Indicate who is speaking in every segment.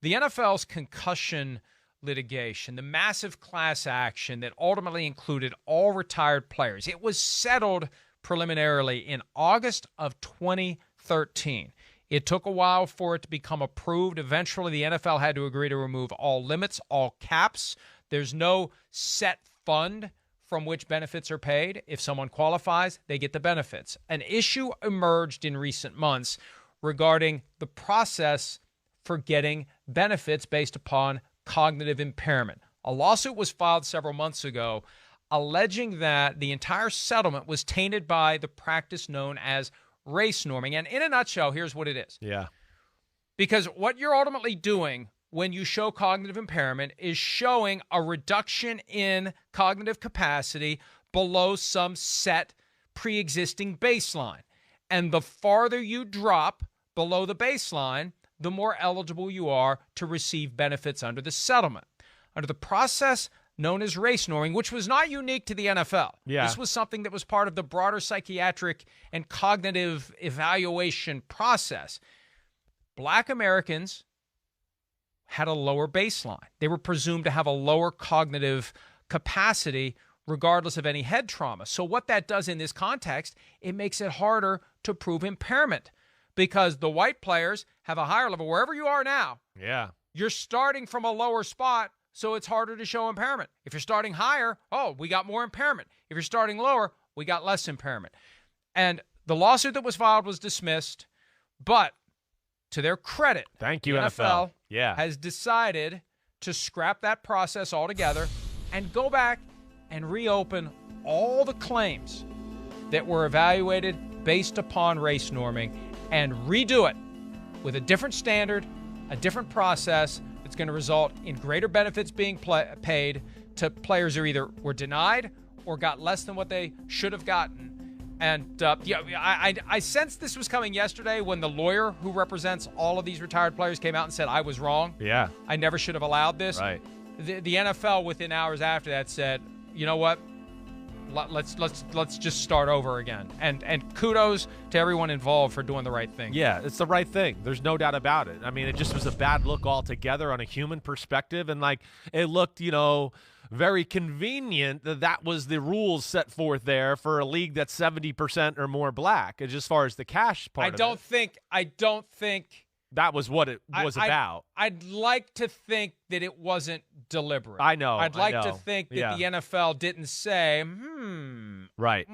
Speaker 1: The NFL's concussion litigation, the massive class action that ultimately included all retired players, it was settled preliminarily in August of 2013. It took a while for it to become approved. Eventually, the NFL had to agree to remove all limits, all caps. There's no set fund from which benefits are paid. If someone qualifies, they get the benefits. An issue emerged in recent months regarding the process for getting benefits based upon cognitive impairment. A lawsuit was filed several months ago alleging that the entire settlement was tainted by the practice known as race norming. And in a nutshell, here's what it is.
Speaker 2: Yeah.
Speaker 1: Because what you're ultimately doing when you show cognitive impairment is showing a reduction in cognitive capacity below some set pre-existing baseline. And the farther you drop below the baseline, the more eligible you are to receive benefits under the settlement. Under the process known as race norming, which was not unique to the NFL.
Speaker 2: Yeah.
Speaker 1: This was something that was part of the broader psychiatric and cognitive evaluation process. Black Americans had a lower baseline. They were presumed to have a lower cognitive capacity regardless of any head trauma. So what that does in this context, it makes it harder to prove impairment because the white players have a higher level. Wherever you are now,
Speaker 2: Yeah.
Speaker 1: you're starting from a lower spot, so it's harder to show impairment. If you're starting higher, we got more impairment. If you're starting lower, we got less impairment. And the lawsuit that was filed was dismissed, but to their credit,
Speaker 2: Thank you,
Speaker 1: the
Speaker 2: NFL. Yeah.
Speaker 1: has decided to scrap that process altogether and go back and reopen all the claims that were evaluated based upon race norming and redo it with a different standard, a different process that's going to result in greater benefits being paid to players who either were denied or got less than what they should have gotten. And I sensed this was coming yesterday when the lawyer who represents all of these retired players came out and said, I was wrong.
Speaker 2: Yeah.
Speaker 1: I never should have allowed this.
Speaker 2: Right.
Speaker 1: The NFL within hours after that said, you know what? Let's just start over again. And kudos to everyone involved for doing the right thing.
Speaker 2: Yeah, it's the right thing. There's no doubt about it. I mean, it just was a bad look altogether on a human perspective. And, it looked, very convenient that was the rules set forth there for a league that's 70% or more black, as far as the cash part
Speaker 1: I don't think
Speaker 2: that was what it was about.
Speaker 1: I'd like to think that it wasn't deliberate.
Speaker 2: I know.
Speaker 1: I'd like to
Speaker 2: know.
Speaker 1: think that
Speaker 2: Yeah.
Speaker 1: the NFL didn't say,
Speaker 2: Right.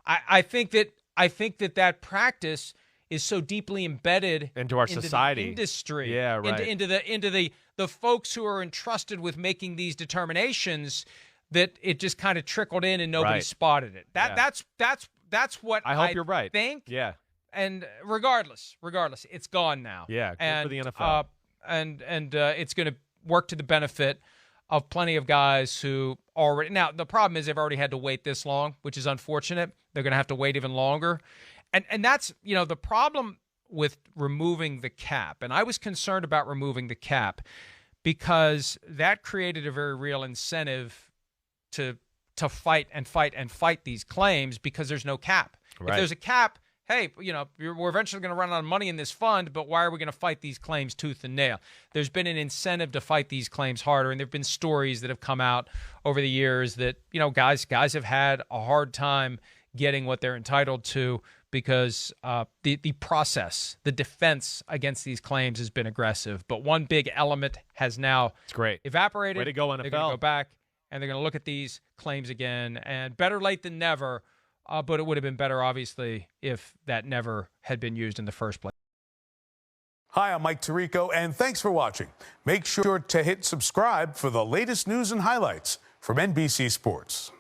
Speaker 1: I think that practice is so deeply embedded
Speaker 2: Into our society.
Speaker 1: the industry.
Speaker 2: Yeah, right.
Speaker 1: Into the folks who are entrusted with making these determinations that it just kind of trickled in and nobody
Speaker 2: Right.
Speaker 1: spotted it. That's what
Speaker 2: I hope you're right.
Speaker 1: think.
Speaker 2: Yeah.
Speaker 1: And regardless, it's gone now.
Speaker 2: Yeah, good
Speaker 1: and,
Speaker 2: for the NFL.
Speaker 1: And it's going to work to the benefit of plenty of guys who already. Now, the problem is they've already had to wait this long, which is unfortunate. They're going to have to wait even longer. And that's, the problem with removing the cap. And I was concerned about removing the cap because that created a very real incentive to fight these claims because there's no cap.
Speaker 2: Right.
Speaker 1: If there's a cap, hey, we're eventually going to run out of money in this fund, but why are we going to fight these claims tooth and nail? There's been an incentive to fight these claims harder, and there have been stories that have come out over the years that, guys have had a hard time getting what they're entitled to because the process, the defense against these claims has been aggressive. But one big element has now
Speaker 2: It's great.
Speaker 1: evaporated.
Speaker 2: Way to go, NFL.
Speaker 1: They're going to go back, and they're going to look at these claims again, and better late than never. But it would have been better, obviously, if that never had been used in the first place.
Speaker 3: Hi, I'm Mike Tirico, and thanks for watching. Make sure to hit subscribe for the latest news and highlights from NBC Sports.